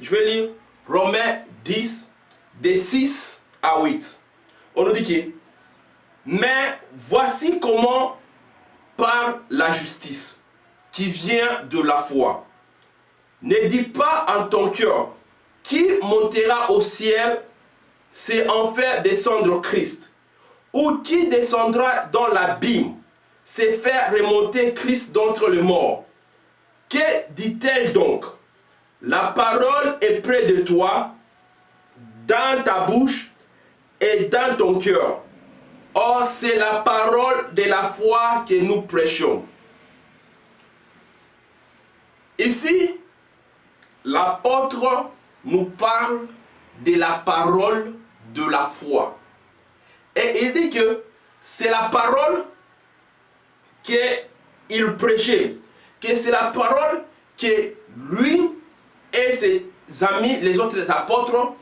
je vais lire Romains 10, des 6 à 8. On nous dit que, mais voici comment par la justice qui vient de la foi. Ne dis pas en ton cœur, qui montera au ciel, c'est en faire descendre Christ, ou qui descendra dans l'abîme, c'est faire remonter Christ d'entre les morts. Que dit-elle donc? La parole est près de toi, dans ta bouche et dans ton cœur. Or, c'est la parole de la foi que nous prêchons. Ici, l'apôtre nous parle de la parole de la foi. Et il dit que c'est la parole qu'il prêchait, que c'est la parole que lui et ses amis, les autres apôtres,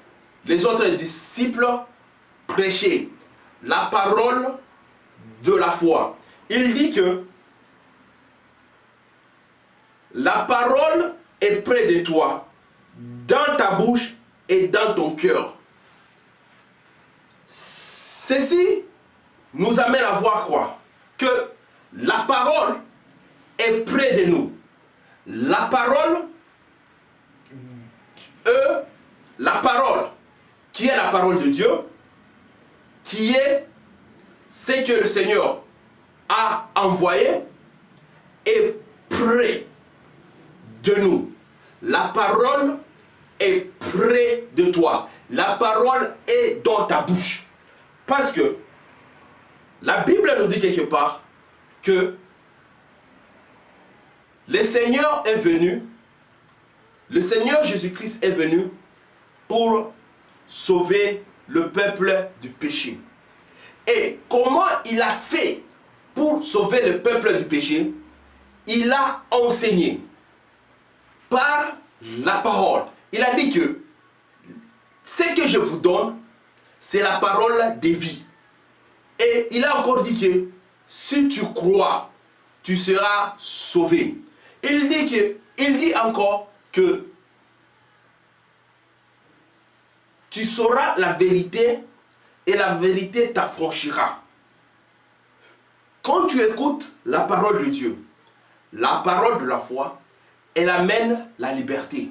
les autres disciples prêchaient. La parole de la foi. Il dit que la parole est près de toi, dans ta bouche et dans ton cœur. Ceci nous amène à voir quoi? Que la parole est près de nous. La parole, qui est la parole de Dieu, qui est ce que le Seigneur a envoyé, est près de nous. La parole est près de toi. La parole est dans ta bouche. Parce que la Bible nous dit quelque part que le Seigneur est venu, le Seigneur Jésus-Christ est venu pour sauver le peuple du péché. Et comment il a fait pour sauver le peuple du péché? Il a enseigné par la parole. Il a dit que ce que je vous donne, c'est la parole de vie. Et il a encore dit que si tu crois, tu seras sauvé. Il dit encore que tu sauras la vérité et la vérité t'affranchira. Quand tu écoutes la parole de Dieu, la parole de la foi, elle amène la liberté,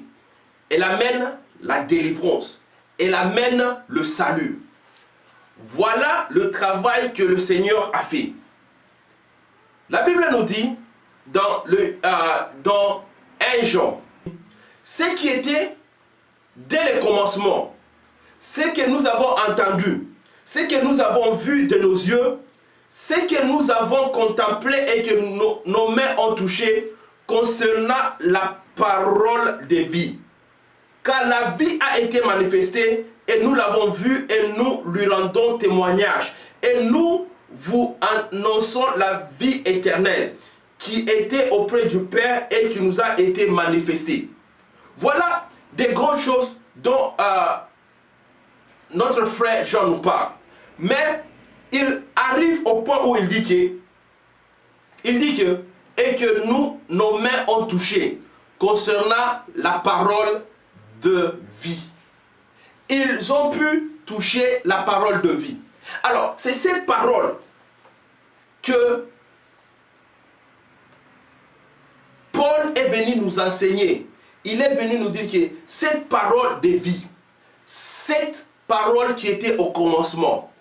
elle amène la délivrance, elle amène le salut. Voilà le travail que le Seigneur a fait. La Bible nous dit dans 1 Jean, ce qui était dès le commencement, ce que nous avons entendu, ce que nous avons vu de nos yeux, ce que nous avons contemplé et que nos mains ont touché concernant la parole de vie. Car la vie a été manifestée et nous l'avons vue et nous lui rendons témoignage. Et nous vous annonçons la vie éternelle qui était auprès du Père et qui nous a été manifestée. Voilà des grandes choses dont notre frère Jean nous parle. Mais il arrive au point où il dit que et que nous, nos mains ont touché concernant la parole de vie. Ils ont pu toucher la parole de vie. Alors, c'est cette parole que Paul est venu nous enseigner. Il est venu nous dire que cette parole de vie, cette parole qui était au commencement,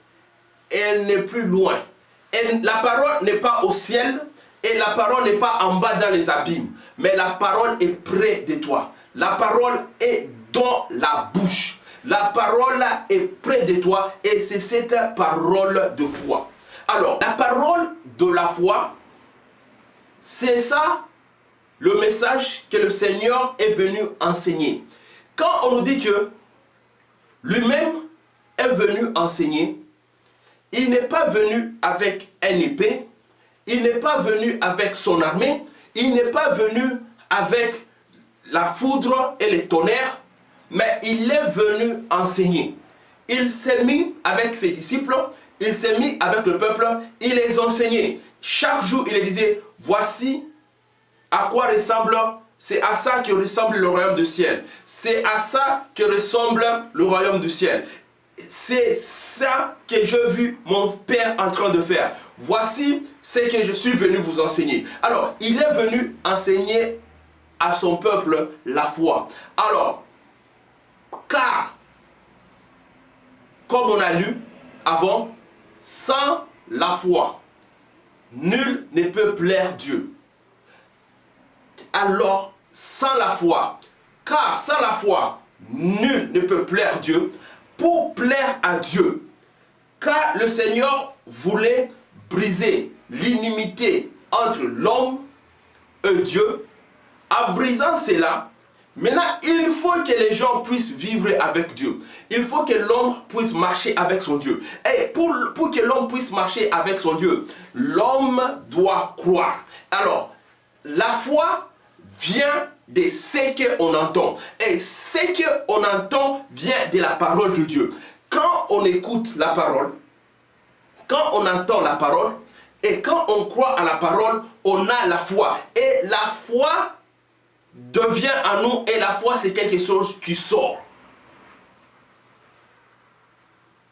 elle n'est plus loin. La parole n'est pas au ciel et la parole n'est pas en bas dans les abîmes. Mais la parole est près de toi. La parole est dans la bouche. La parole est près de toi et c'est cette parole de foi. Alors, la parole de la foi, c'est ça le message que le Seigneur est venu enseigner. Quand on nous dit que lui-même est venu enseigner, il n'est pas venu avec un épée, il n'est pas venu avec son armée, il n'est pas venu avec la foudre et les tonnerres, mais il est venu enseigner. Il s'est mis avec ses disciples, il s'est mis avec le peuple, il les enseignait. Chaque jour, il les disait, voici à quoi ressemble c'est à ça que ressemble le royaume du ciel. C'est à ça que ressemble le royaume du ciel. C'est ça que j'ai vu mon Père en train de faire. Voici ce que je suis venu vous enseigner. Alors, il est venu enseigner à son peuple la foi. Alors, car, comme on a lu avant, sans la foi, nul ne peut plaire Dieu. Alors, sans la foi, car sans la foi, nul ne peut plaire Dieu. Pour plaire à Dieu, car le Seigneur voulait briser l'inimité entre l'homme et Dieu. En brisant cela, maintenant il faut que les gens puissent vivre avec Dieu. Il faut que l'homme puisse marcher avec son Dieu. Et pour que l'homme puisse marcher avec son Dieu, l'homme doit croire. Alors, la foi vient de ce qu'on entend. Et ce qu'on entend vient de la parole de Dieu. Quand on écoute la parole, quand on entend la parole, et quand on croit à la parole, on a la foi. Et la foi devient en nous, et la foi c'est quelque chose qui sort.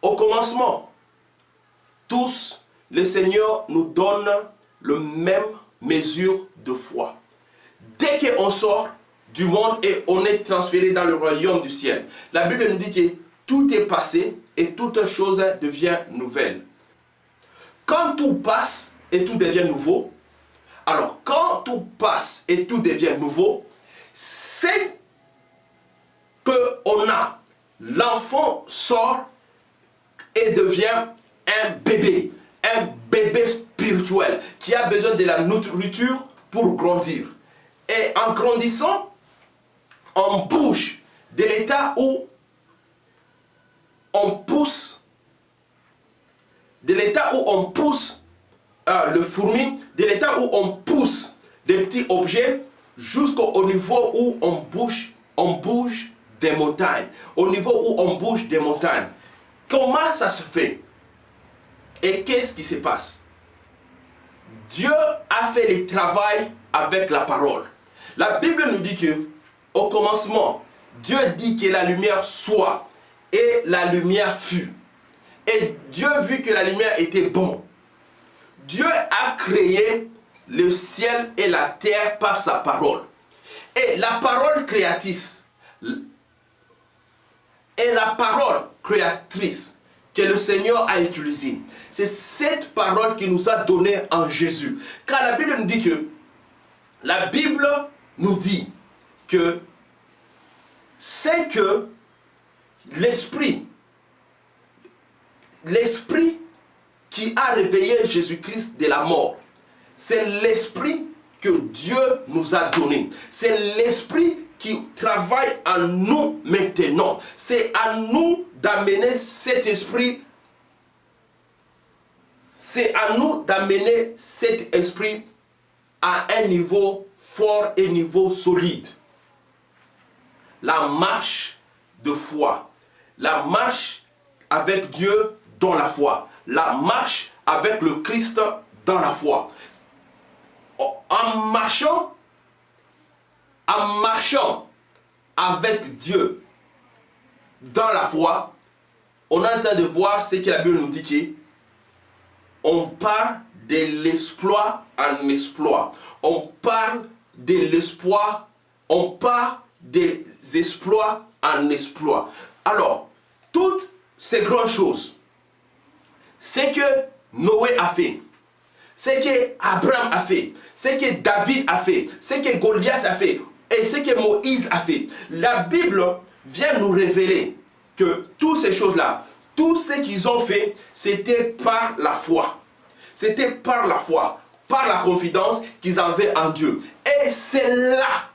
Au commencement, tous, le Seigneur nous donne la même mesure de foi. Dès qu'on sort du monde et on est transféré dans le royaume du ciel, la Bible nous dit que tout est passé et toute chose devient nouvelle. Quand tout passe et tout devient nouveau, alors quand tout passe et tout devient nouveau, c'est qu'on a, l'enfant sort et devient un bébé spirituel qui a besoin de la nourriture pour grandir. Et en grandissant, on bouge de l'état où on pousse, le fourmi, de l'état où on pousse des petits objets jusqu'au niveau où on bouge des montagnes. Au niveau où on bouge des montagnes. Comment ça se fait? Et qu'est-ce qui se passe? Dieu a fait le travail avec la parole. La Bible nous dit que, au commencement, Dieu dit que la lumière soit, et la lumière fut. Et Dieu vu que la lumière était bonne. Dieu a créé le ciel et la terre par sa parole. Et la parole créatrice, que le Seigneur a utilisée, c'est cette parole qui nous a donné en Jésus. Car la Bible nous dit que c'est que l'Esprit qui a réveillé Jésus-Christ de la mort, c'est l'Esprit que Dieu nous a donné. C'est l'Esprit qui travaille en nous maintenant. C'est à nous d'amener cet esprit. C'est à nous d'amener cet esprit à un niveau fort et niveau solide. La marche de foi. La marche avec Dieu dans la foi. La marche avec le Christ dans la foi. En marchant avec Dieu dans la foi, on est en train de voir ce que la Bible nous dit, qu'on part de l'exploit en exploit. On parle de l'espoir, on part des exploits en exploits. Alors, toutes ces grandes choses, c'est que Noé a fait, c'est que Abraham a fait, c'est que David a fait, c'est que Goliath a fait, et ce que Moïse a fait. La Bible vient nous révéler que toutes ces choses-là, tout ce qu'ils ont fait, c'était par la foi. C'était par la foi, par la confidence qu'ils avaient en Dieu. Et c'est là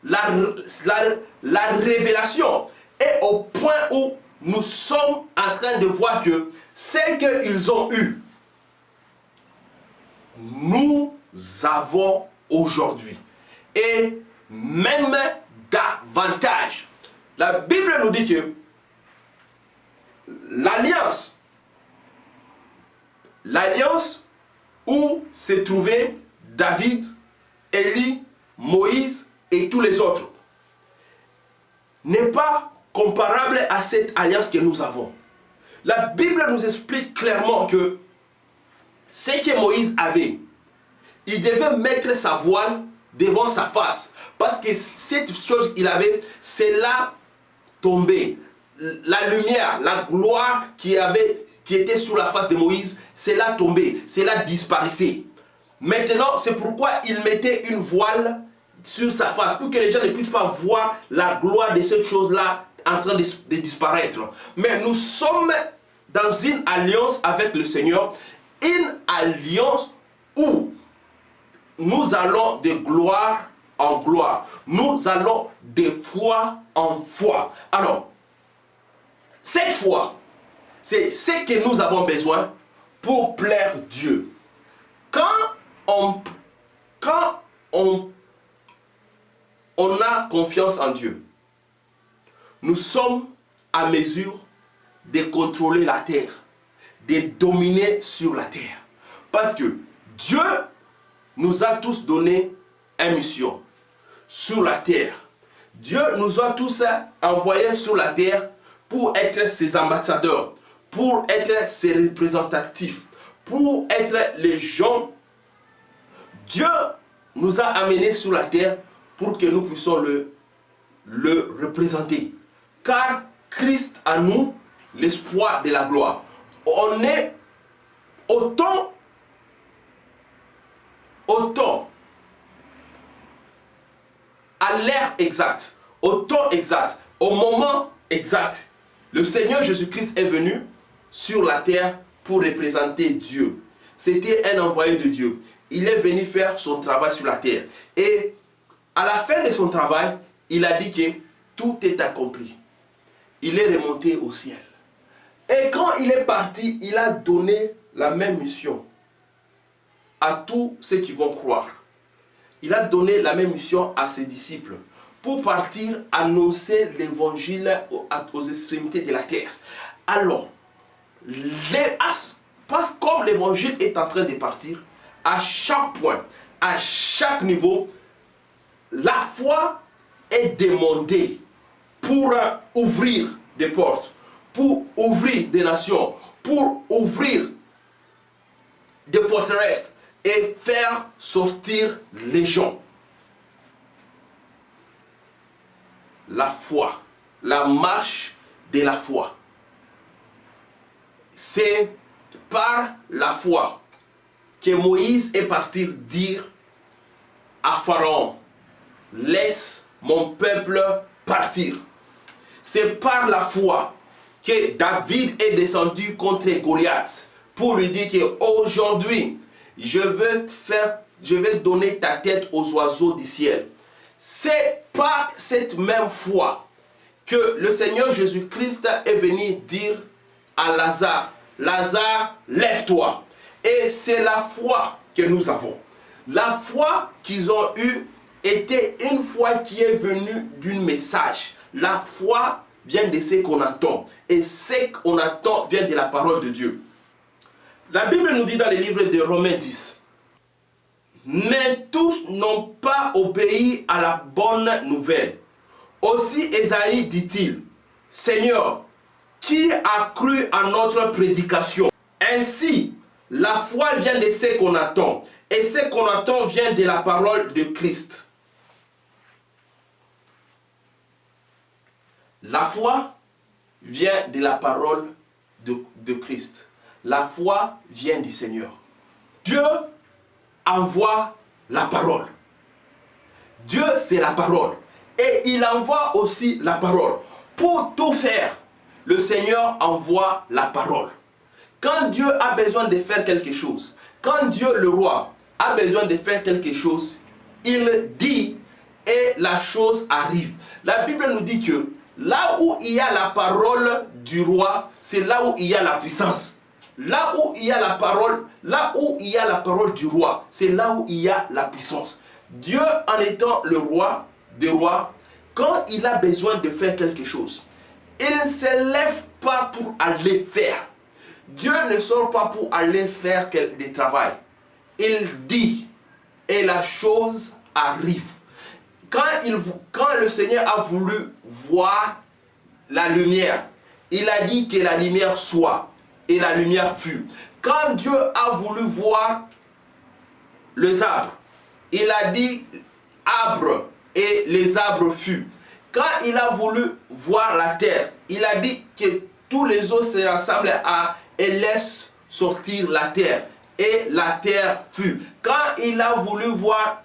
la révélation est au point où nous sommes en train de voir que ce qu'ils ont eu, nous avons aujourd'hui. Et même davantage. La Bible nous dit que l'alliance où se trouvaient David, Élie, Moïse et tous les autres n'est pas comparable à cette alliance que nous avons. La Bible nous explique clairement que ce que Moïse avait, il devait mettre sa voile devant sa face. Parce que cette chose qu'il avait, c'est là tombé. La lumière, la gloire qui était sur la face de Moïse, c'est là tombé, c'est là disparaissait. Maintenant, c'est pourquoi il mettait une voile sur sa face, pour que les gens ne puissent pas voir la gloire de cette chose-là en train de disparaître. Mais nous sommes dans une alliance avec le Seigneur, une alliance où nous allons de gloire en gloire. Nous allons de foi en foi. Alors, cette foi, c'est ce que nous avons besoin pour plaire Dieu. Quand on a confiance en Dieu, nous sommes à mesure de contrôler la terre, de dominer sur la terre. Parce que Dieu nous a tous donné une mission sur la terre. Dieu nous a tous envoyés sur la terre pour être ses ambassadeurs, pour être ses représentatifs, pour être les gens. Dieu nous a amenés sur la terre pour que nous puissions le représenter. Car Christ en nous, l'espoir de la gloire. On est autant à l'heure exacte, au temps exact, au moment exact. Le Seigneur Jésus-Christ est venu sur la terre pour représenter Dieu. C'était un envoyé de Dieu. Il est venu faire son travail sur la terre. Et à la fin de son travail, il a dit que tout est accompli. Il est remonté au ciel. Et quand il est parti, il a donné la même mission à tous ceux qui vont croire. Il a donné la même mission à ses disciples pour partir annoncer l'évangile aux extrémités de la terre. Alors, comme l'évangile est en train de partir, à chaque point, à chaque niveau, la foi est demandée pour ouvrir des portes, pour ouvrir des nations, pour ouvrir des forteresses et faire sortir les gens. La foi, la marche de la foi. C'est par la foi que Moïse est parti dire à Pharaon, laisse mon peuple partir. C'est par la foi que David est descendu contre Goliath pour lui dire qu'aujourd'hui, je vais donner ta tête aux oiseaux du ciel. C'est par cette même foi que le Seigneur Jésus-Christ est venu dire à Lazare, Lazare, lève-toi. Et c'est la foi que nous avons. La foi qu'ils ont eue était une foi qui est venue d'un message. La foi vient de ce qu'on entend. Et ce qu'on entend vient de la parole de Dieu. La Bible nous dit dans le livre de Romains 10, mais tous n'ont pas obéi à la bonne nouvelle. Aussi Ésaïe dit-il, Seigneur, qui a cru à notre prédication? Ainsi, la foi vient de ce qu'on attend. Et ce qu'on attend vient de la parole de Christ. La foi vient de la parole de Christ. La foi vient du Seigneur. Dieu envoie la parole. Dieu, c'est la parole. Et il envoie aussi la parole. Pour tout faire, le Seigneur envoie la parole. Quand Dieu a besoin de faire quelque chose, quand Dieu le roi a besoin de faire quelque chose, il dit et la chose arrive. La Bible nous dit que là où il y a la parole du roi, c'est là où il y a la puissance. Là où il y a la parole du roi, c'est là où il y a la puissance. Dieu, en étant le roi des rois, quand il a besoin de faire quelque chose, il ne se lève pas pour aller faire. Dieu ne sort pas pour aller faire du travail. Il dit et la chose arrive. quand le Seigneur a voulu voir la lumière, il a dit que la lumière soit, et la lumière fut. Quand Dieu a voulu voir les arbres, il a dit arbre, et les arbres furent. Quand il a voulu voir la terre, il a dit que tous les eaux se rassemblent et laissent sortir la terre. Et la terre fut. Quand il a voulu voir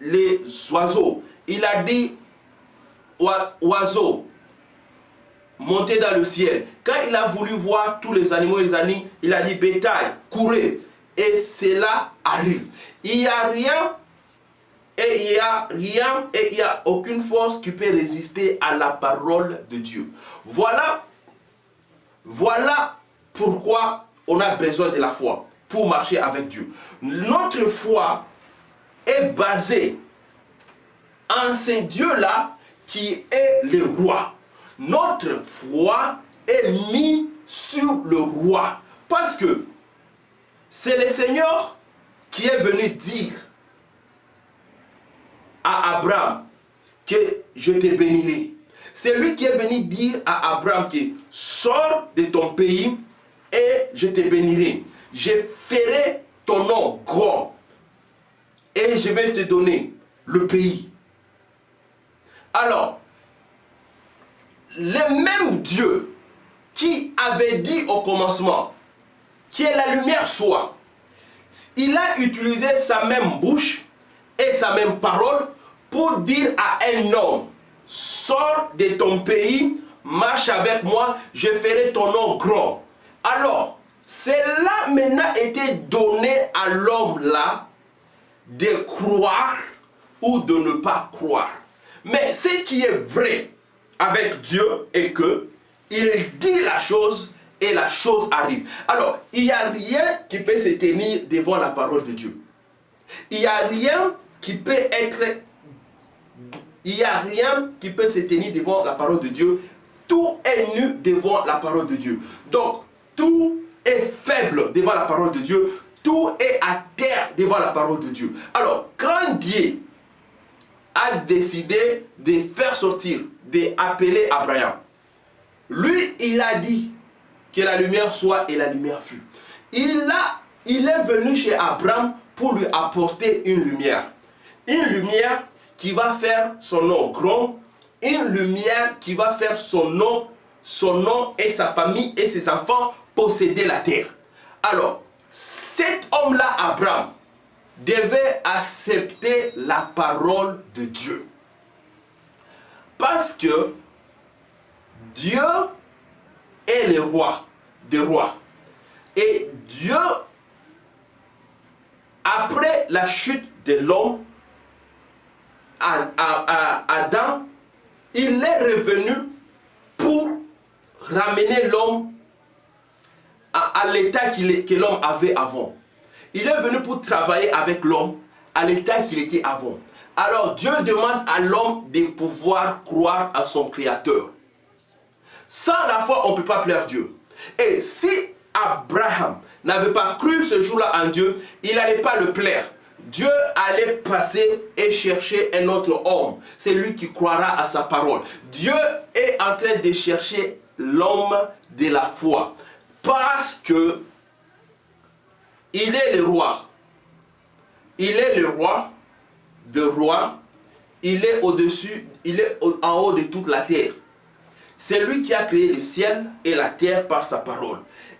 les oiseaux, il a dit oiseaux, montez dans le ciel. Quand il a voulu voir tous les animaux, il a dit bétail, courez. Et cela arrive. Il n'y a rien et il n'y a aucune force qui peut résister à la parole de Dieu. Voilà pourquoi on a besoin de la foi pour marcher avec Dieu. Notre foi est basée en ce Dieu-là qui est le roi. Notre foi est mise sur le roi. Parce que c'est le Seigneur qui est venu dire à Abraham que je te bénirai. C'est lui qui est venu dire à Abraham que sors de ton pays et je te bénirai. Je ferai ton nom grand et je vais te donner le pays. Alors, le même Dieu qui avait dit au commencement que la lumière soit, il a utilisé sa même bouche et sa même parole pour dire à un homme, sors de ton pays, marche avec moi, je ferai ton nom grand. Alors, cela maintenant été donné à l'homme là de croire ou de ne pas croire. Mais ce qui est vrai avec Dieu est que il dit la chose et la chose arrive. Alors, il n'y a rien qui peut se tenir devant la parole de Dieu. Il n'y a rien qui peut être... Il n'y a rien qui peut se tenir devant la parole de Dieu. Tout est nu devant la parole de Dieu. Donc, tout est faible devant la parole de Dieu. Tout est à terre devant la parole de Dieu. Alors, quand Dieu a décidé de faire sortir, d'appeler Abraham, lui, il a dit que la lumière soit et la lumière fut. Il est venu chez Abraham pour lui apporter une lumière. Une lumière qui va faire son nom grand, une lumière qui va faire son nom et sa famille et ses enfants posséder la terre. Alors, cet homme-là, Abraham, devait accepter la parole de Dieu. Parce que Dieu est le roi des rois. Et Dieu, après la chute de l'homme, Adam, il est revenu pour ramener l'homme à l'état que l'homme avait avant. Il est venu pour travailler avec l'homme à l'état qu'il était avant. Alors Dieu demande à l'homme de pouvoir croire à son Créateur. Sans la foi, on ne peut pas plaire Dieu. Et si Abraham n'avait pas cru ce jour-là en Dieu, il n'allait pas le plaire. Dieu allait passer et chercher un autre homme. C'est lui qui croira à sa parole. Dieu est en train de chercher l'homme de la foi. Parce que il est le roi. Il est le roi de rois. Il est au-dessus, il est en haut de toute la terre. C'est lui qui a créé le ciel et la terre par sa parole.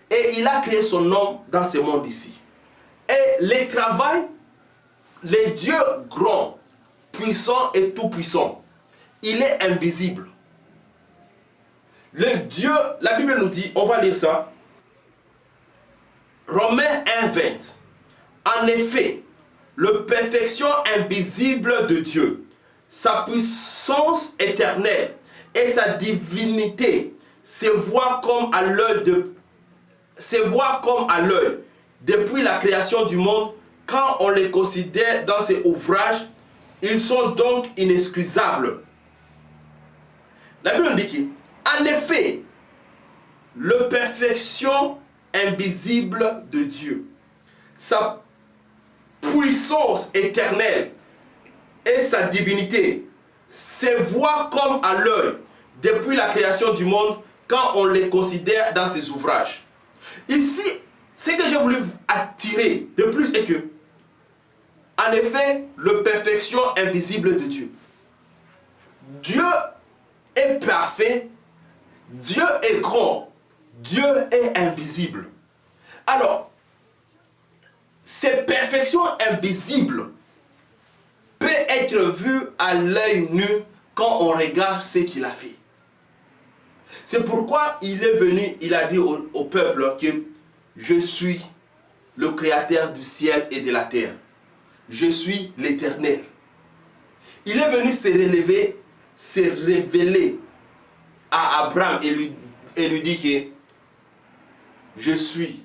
Et il a créé son homme dans ce monde ici. Et le travail, le Dieu grand, puissant et tout-puissant, il est invisible. Le Dieu, la Bible nous dit, on va lire ça, Romains 1:20. En effet, la perfection invisible de Dieu, sa puissance éternelle et sa divinité se voient comme à l'œil depuis la création du monde. Quand on les considère dans ces ouvrages, ils sont donc inexcusables. La Bible dit qu'en effet, la perfection invisible de Dieu, sa puissance éternelle et sa divinité se voient comme à l'œil depuis la création du monde quand on les considère dans ses ouvrages. Ici, ce que j'ai voulu attirer de plus est que, en effet, la perfection invisible de Dieu. Dieu est parfait, Dieu est grand, Dieu est invisible. Alors, cette perfection invisible peut être vue à l'œil nu quand on regarde ce qu'il a fait. C'est pourquoi il est venu, il a dit au peuple que je suis le créateur du ciel et de la terre. Je suis l'Éternel. Il est venu se révéler à Abraham et lui dit que je suis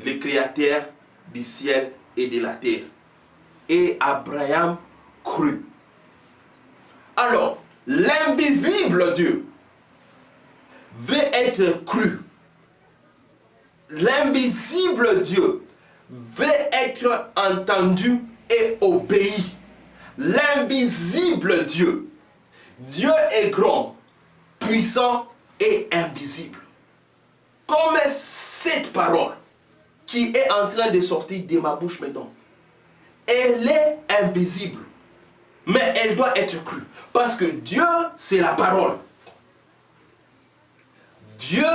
le créateur du ciel et de la terre. Et Abraham crut. Alors, l'invisible Dieu veut être cru. L'invisible Dieu veut être entendu et obéi. L'invisible Dieu. Dieu est grand, puissant et invisible. Comme cette parole qui est en train de sortir de ma bouche maintenant. Elle est invisible, mais elle doit être crue. Parce que Dieu, c'est la parole. Dieu,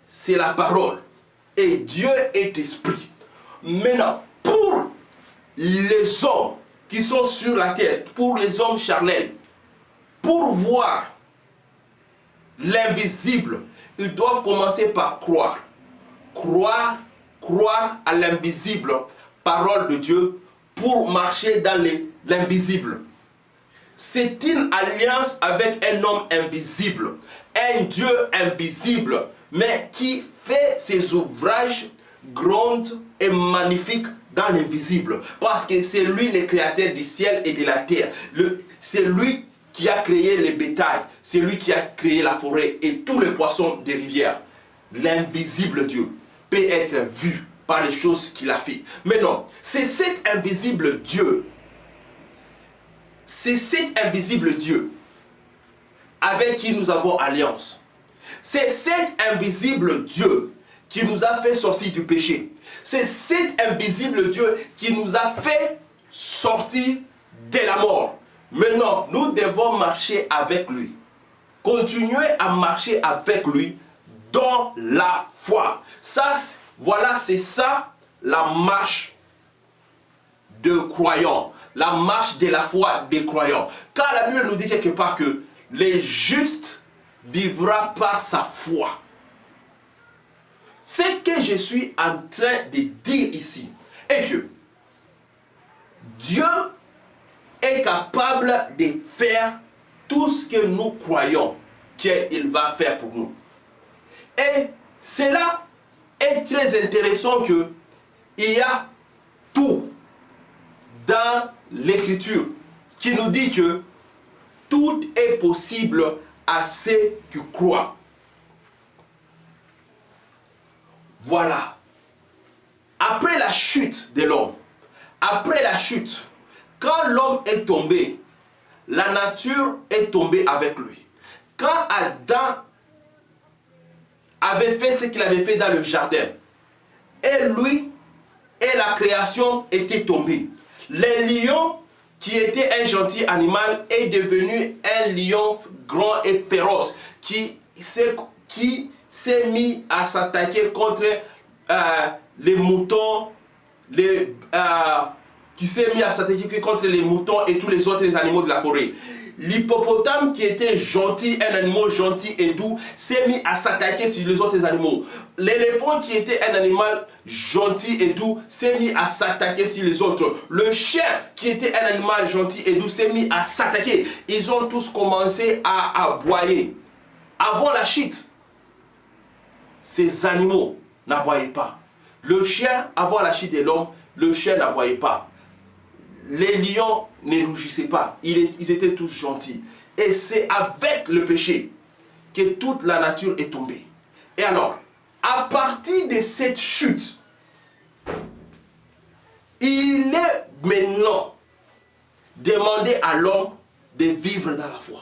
c'est la parole. Et Dieu est esprit. Maintenant, pour les hommes qui sont sur la terre, pour les hommes charnels, pour voir l'invisible, ils doivent commencer par croire. Croire à l'invisible parole de Dieu pour marcher dans l'invisible. C'est une alliance avec un homme invisible, un Dieu invisible, mais qui fait ses ouvrages grands et magnifiques dans l'invisible. Parce que c'est lui le créateur du ciel et de la terre. C'est lui qui a créé les bétails, c'est lui qui a créé la forêt et tous les poissons des rivières. L'invisible Dieu peut être vu par les choses qu'il a fait. Mais non, c'est cet invisible Dieu. C'est cet invisible Dieu avec qui nous avons alliance. C'est cet invisible Dieu qui nous a fait sortir du péché. C'est cet invisible Dieu qui nous a fait sortir de la mort. Maintenant, nous devons marcher avec lui. Continuer à marcher avec lui dans la foi. Ça, voilà, c'est ça la marche de croyants. La marche de la foi des croyants. Car la Bible nous dit quelque part que le juste vivra par sa foi. Ce que je suis en train de dire ici est que Dieu est capable de faire tout ce que nous croyons qu'il va faire pour nous. Et cela est très intéressant que il y a tout dans l'Écriture qui nous dit que tout est possible à ceux qui croient. Voilà. Après la chute de l'homme, après la chute, quand l'homme est tombé, la nature est tombée avec lui. Quand Adam avait fait ce qu'il avait fait dans le jardin, et lui et la création étaient tombés. Le lion, qui était un gentil animal, est devenu un lion grand et féroce, qui s'est mis à s'attaquer contre les moutons, qui s'est mis à s'attaquer contre les moutons et tous les autres animaux de la forêt. L'hippopotame, qui était gentil, un animal gentil et doux, s'est mis à s'attaquer sur les autres animaux. L'éléphant, qui était un animal gentil et doux, s'est mis à s'attaquer sur les autres. Le chien, qui était un animal gentil et doux, s'est mis à s'attaquer. Ils ont tous commencé à aboyer. Avant la chute, ces animaux n'aboyaient pas. Le chien, avant la chute de l'homme, le chien n'aboyait pas. Les lions ne rougissaient pas. Ils étaient tous gentils. Et c'est avec le péché que toute la nature est tombée. Et alors, à partir de cette chute, il est maintenant demandé à l'homme de vivre dans la foi.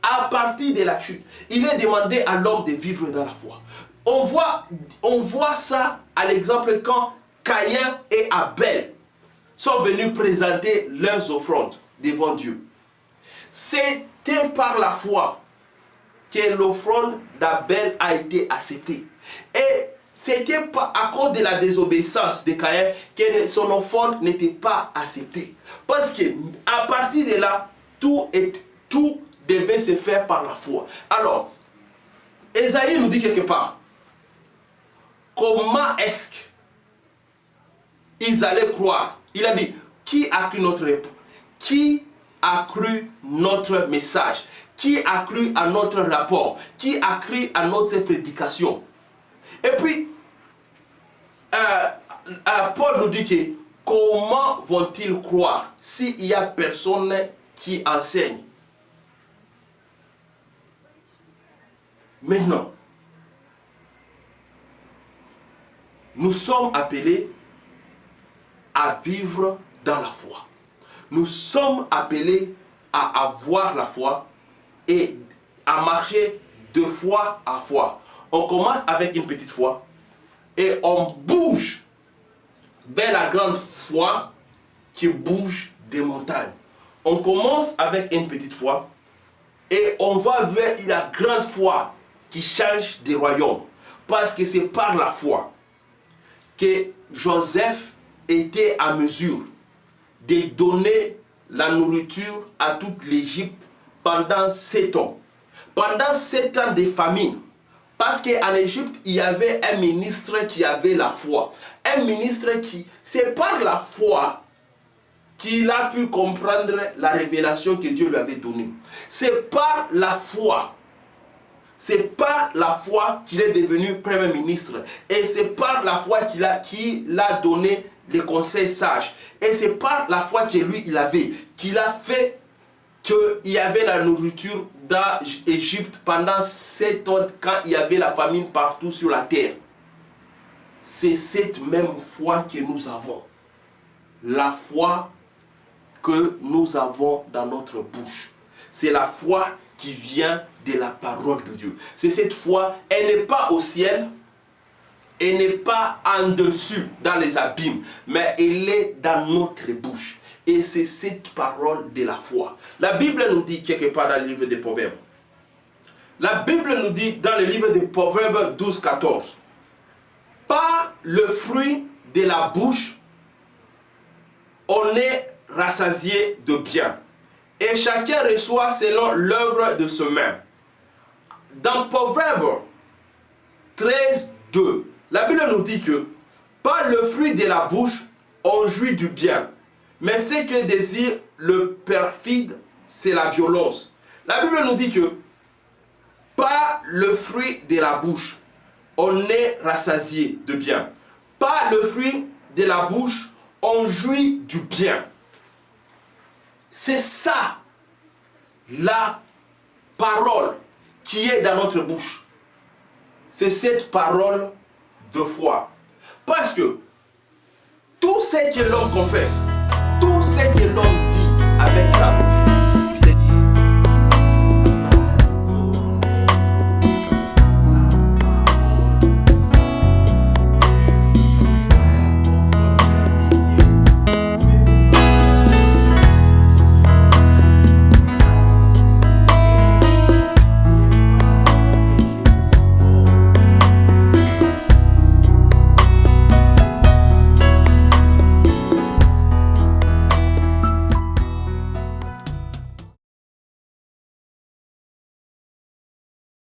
À partir de la chute, il est demandé à l'homme de vivre dans la foi. On voit ça à l'exemple quand Caïn et Abel sont venus présenter leurs offrandes devant Dieu. C'était par la foi que l'offrande d'Abel a été acceptée. Et c'était à cause de la désobéissance de Caïn que son offrande n'était pas acceptée. Parce qu'à partir de là, tout devait se faire par la foi. Alors, Ésaïe nous dit quelque part, comment est-ce qu'ils allaient croire? Il a dit, qui a cru notre message? Qui a cru à notre rapport? Qui a cru à notre prédication? Et puis, Paul nous dit que comment vont-ils croire s'il n'y a personne qui enseigne? Maintenant, nous sommes appelés à vivre dans la foi. Nous sommes appelés à avoir la foi et à marcher de foi à foi. On commence avec une petite foi et on bouge vers la grande foi qui bouge des montagnes. On commence avec une petite foi et on va vers la grande foi qui change des royaumes. Parce que c'est par la foi que Joseph était à mesure de donner la nourriture à toute l'Égypte pendant 7 ans. Pendant 7 ans de famine. Parce qu'en Égypte, il y avait un ministre qui avait la foi. Un ministre c'est par la foi qu'il a pu comprendre la révélation que Dieu lui avait donnée. C'est par la foi. C'est par la foi qu'il est devenu Premier ministre. Et c'est par la foi qu'il a donné les conseils sages. Et c'est par la foi que lui, il avait, qu'il a fait qu'il y avait la nourriture dans l'Égypte pendant 7 ans quand il y avait la famine partout sur la terre. C'est cette même foi que nous avons. La foi que nous avons dans notre bouche. C'est la foi qui vient de la parole de Dieu. C'est cette foi, elle n'est pas au ciel, elle n'est pas en dessus dans les abîmes, mais elle est dans notre bouche. Et c'est cette parole de la foi. La Bible nous dit quelque part dans le livre des Proverbes. La Bible nous dit dans le livre des Proverbes 12, 14. Par le fruit de la bouche, on est rassasié de bien. Et chacun reçoit selon l'œuvre de ses mains. Dans Proverbes 13, 2, la Bible nous dit que par le fruit de la bouche, on jouit du bien. Mais ce que désire le perfide, c'est la violence. La Bible nous dit que par le fruit de la bouche, on est rassasié de bien. Par le fruit de la bouche, on jouit du bien. C'est ça, la parole qui est dans notre bouche. C'est cette parole de foi. Parce que tout ce que l'homme confesse, tout ce que l'homme dit avec sa bouche,